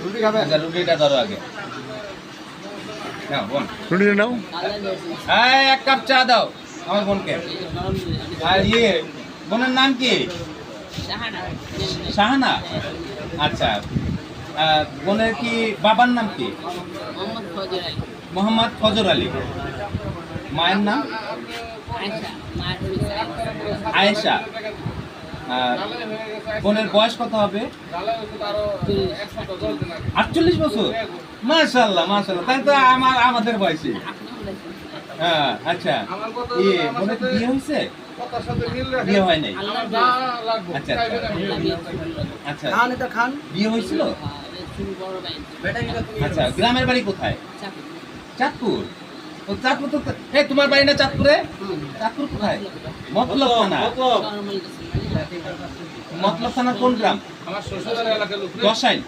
রুটি খাবে? আচ্ছা রুটিটা ধরো আগে। নাও বোন, রুটিটা নাও। এই এক কাপ চা দাও আমার বোনকে। আর বোনের নাম কি? শাহানা। আচ্ছা বোনের কি বাবার নাম কি? মোহাম্মদ ফজর আলী। মায়ের নাম আয়েশা। বোনের বয়স কত হবে? 48 বছর। মাশাআল্লাহ মাশাআল্লাহ, তাই তো আমাদের বয়সী। হ্যাঁ আচ্ছা, বোনের কি বিয়ে হয়েছে? বিয়ে হয় নাই। আচ্ছা আচ্ছা আচ্ছা, বিয়ে হয়েছিল? আচ্ছা, গ্রামের বাড়ি কোথায়? চাঁদপুর। ও চাঁদপুর তো, তোমার বাড়ি না চাঁদপুরে? চাঁদপুর কোথায়? মতলব থানা। মতলব থানা কোন গ্রাম? আমার শ্বশুরের এলাকার লোক। দশাইল।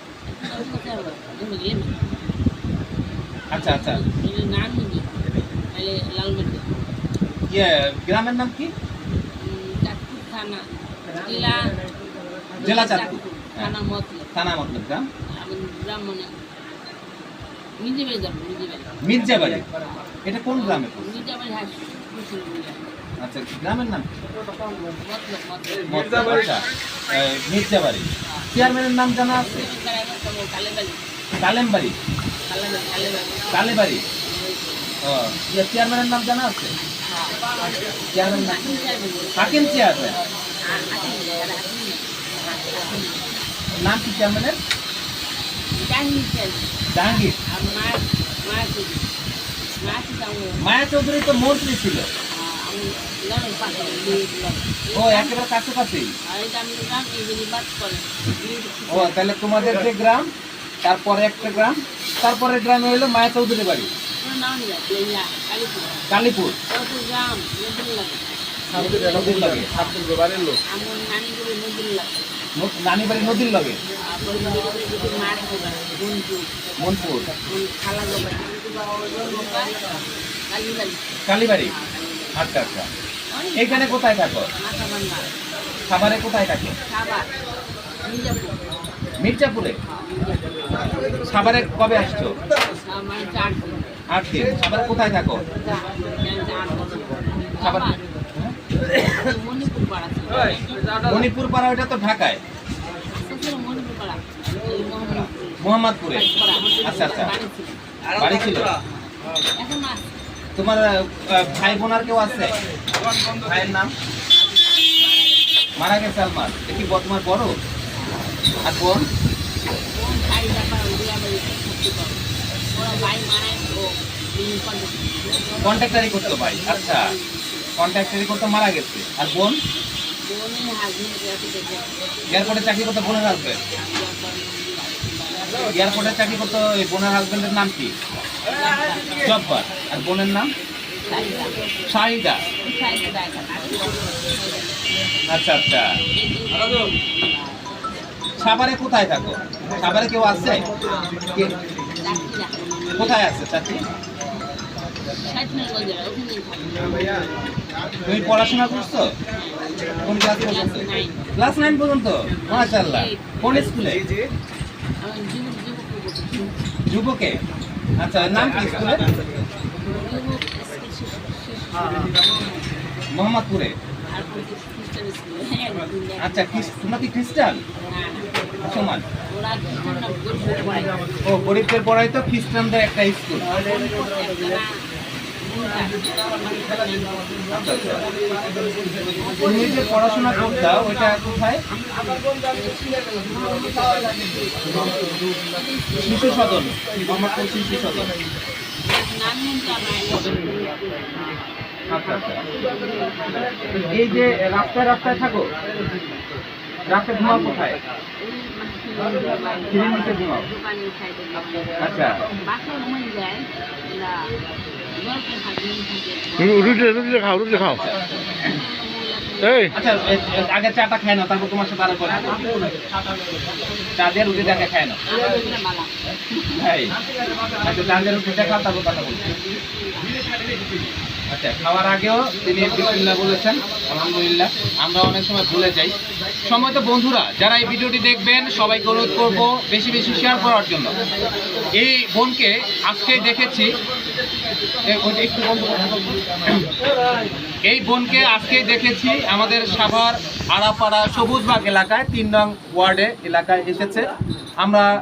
আচ্ছা আচ্ছা, গ্রামের নাম কি? জেলা চাঁদপুর, থানা মতলব, গ্রাম মির্জাবাড়ি। এটা কোন গ্রামে? আচ্ছা, গ্রামের নাম মির্জাবাড়ি। চেয়ারম্যানের নাম জানা আছে? কালেমবাড়ি। কালেবাড়ি। ও, চেয়ারম্যানের নাম জানা আছে? চেয়ারম্যান নাম হাকিম চেয়ারম্যান। নাম কি চেয়ারম্যানের? জাহাঙ্গীর। মায়া চৌধুরী তো মন্ত্রী ছিল। ও, একেবারে কাছাকাছি। ও, তাহলে তোমাদের যে গ্রাম, তারপরে একটা গ্রাম, তারপরে গ্রামে হইলো মায়া চৌধুরী বাড়ি। কালীপুর। নানি বাড়ি নদীর লগে। মনপুর। কালীবাড়ি। আচ্ছা আচ্ছা, এইখানে কোথায় থাকো? খাবারে কোথায় থাকো? মির্জাপুরে। সাভারে কবে আসছো? 8 দিন। সাভারে কোথায় থাকো? মণিপুর পাড়া, ওইটা তো ঢাকায়। মোহাম্মদপুরে। আচ্ছা আচ্ছা, বাড়ি ছিল। তোমার ভাই বোন আর কেউ আছে? ভাইয়ের নাম? মারা গেছে আলমার। দেখি তোমার বড়? আর বোন? কন্ট্রাক্টারি করতো ভাই। আচ্ছা, কন্ট্রাক্টারি করতো, মারা গেছে। আর বোন? এয়ারপোর্টে চাকরি করতো বোনের হাজবেন্ড। এয়ারপোর্টে চাকরি করতো এই বোনের হাজবেন্ডের নাম কি? জব্বার। আর বোনের নাম? শাহিদা। আচ্ছা আচ্ছা, সাভারে কোথায় থাকো? সাভারে কেউ আছে? কোথায় আছে চাচি? তুমি পড়াশোনা করছো? কোন ক্লাস পর্যন্ত? ক্লাস 9 পর্যন্ত। মাশাআল্লাহ। কোন স্কুলে? যুবকে। আচ্ছা, নাম কি স্কুলের? মোহাম্মদপুরে। আচ্ছা, তোমরা কি খ্রিস্টান? সমান। ও, গরিবদের পড়াই তো খ্রিস্টানদের একটা স্কুল। তুমি যে পড়াশোনা করতা ওইটা কোথায়? শিশু সদন। মোহাম্মদপুর শিশু সদন। আচ্ছা আচ্ছা, এই যে রাস্তায় রাস্তায় থাকো, রাস্তায় ঘুমাও কোথায়? নিচে ঘুমাও। আচ্ছা, রুটি খাও, রুটি খাও। এই আচ্ছা, আগে চাটা খায় না, তারপর তোমার সাথে আরো কথা বলবো। চা দিয়ে রুটি দেখে খায় না। আচ্ছা, চা দিয়ে রুটি দেখা, তারপর কথা বলবো। আচ্ছা, খাওয়ার আগেও তিনি বিসমিল্লাহ বলেছেন। আলহামদুলিল্লাহ। আমরা অনেক সময় ভুলে যাই। সম্মানিত বন্ধুরা, যারা এই ভিডিওটি দেখবেন সবাইকে অনুরোধ করব বেশি বেশি শেয়ার করার জন্য। এই বোনকে আজকেই দেখেছি, একটু বন্ধ করুন। এই বোনকে আজকেই দেখেছি আমাদের সাভার আড়াপাড়া সবুজবাগ এলাকায় 3 নং ওয়ার্ডে এলাকায় এসেছে।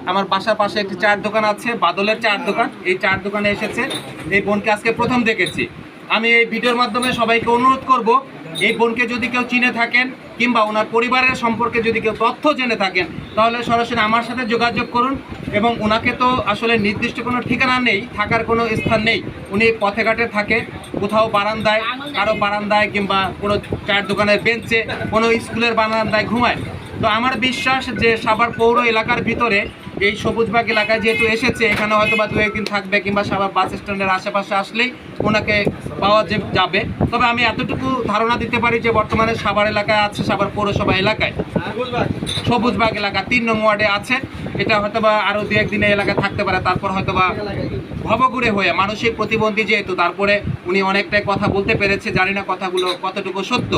আমার বাসার পাশে একটি চায়ের দোকান আছে, বাদলের চায়ের দোকান, এই চায়ের দোকানে এসেছে। এই বোনকে আজকে প্রথম দেখেছি। আমি এই ভিডিওর মাধ্যমে সবাইকে অনুরোধ করব, এই বোনকে যদি কেউ চিনে থাকেন কিংবা ওনার পরিবারের সম্পর্কে যদি কেউ তথ্য জেনে থাকেন তাহলে সরাসরি আমার সাথে যোগাযোগ করুন। এবং ওনাকে তো আসলে নির্দিষ্ট কোনো ঠিকানা নেই, থাকার কোনো স্থান নেই। উনি পথে ঘাটে থাকে, কোথাও বারান্দায়, কারো বারান্দায় কিংবা কোনো চায়ের দোকানের বেঞ্চে, কোনো স্কুলের বারান্দায় ঘুমায়। তো আমার বিশ্বাস যে সাভার পৌর এলাকার ভিতরে এই সবুজবাগ এলাকায় যেহেতু এসেছে, এখানে হয়তো বা 2-1 দিন থাকবে কিংবা সাভার বাস স্ট্যান্ডের আশেপাশে আসলেই ওনাকে পাওয়া যাবে। তবে আমি এতটুকু ধারণা দিতে পারি যে বর্তমানে সাভার এলাকায় আছে, সাভার পৌরসভা এলাকায় সবুজবাগ এলাকা 3 নং ওয়ার্ডে আছে। এটা হয়তো বা আরও 2-1 দিনে এলাকায় থাকতে পারে। তারপর হয়তো বা ভবঘুরে হয়ে, মানসিক প্রতিবন্ধী যেহেতু, তারপরে উনি অনেকটাই কথা বলতে পেরেছে। জানি না কথাগুলো কতটুকু সত্য।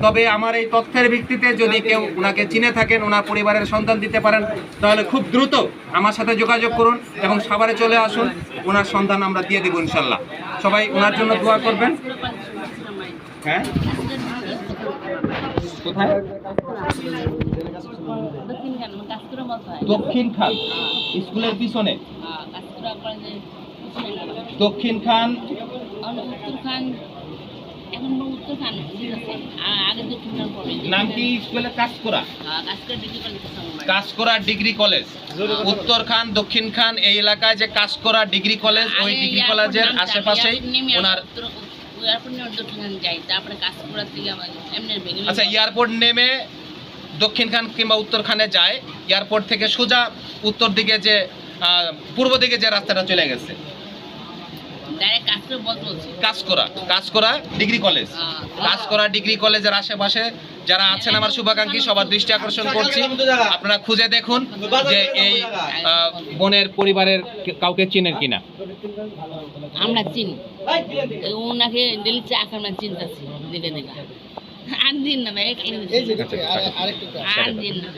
তবে আমার এই তথ্যের ভিত্তিতে যদি কেউ ওনাকে চিনে থাকেন, ওনার পরিবারের সন্তান দিতে পারেন, তাহলে খুব দ্রুত আমার সাথে যোগাযোগ করুন এবং সাভারে চলে আসুন। ওনার সন্তান আমরা দিয়ে দেবো ইনশাল্লাহ। সবাই ওনার জন্য দোয়া করবেন। হ্যাঁ, কোথায়? দক্ষিণ খান স্কুলের পিছনে। দক্ষিণ খান, নাম কি স্কুলের? কাজকরা ডিগ্রি কলেজ। উত্তর খান, দক্ষিণ খান, এই এলাকায় যে কাজকরা ডিগ্রি কলেজ, ওই ডিগ্রি কলেজের আশেপাশেই ওনার। আচ্ছা, এয়ারপোর্ট নেমে দক্ষিণ খান কিংবা উত্তর খানে যায়, এয়ারপোর্ট থেকে সোজা উত্তর দিকে যে পূর্ব দিকে যে রাস্তাটা চলে গেছে, কাজকরা ডিগ্রি কলেজ। কাজকরা ডিগ্রি কলেজের আশেপাশে যারা আছেন আমার শুভাকাঙ্ক্ষী, সবার দৃষ্টি আকর্ষণ করছি, আপনারা খুঁজে দেখুন যে এই বোনের পরিবারের কাউকে চিনেন কিনা। আমরা চিনি ওনাকে, ডেলি চা খান চিন্তাছি দেখে দেখা। আর দিন না ভাই, আর দিন না।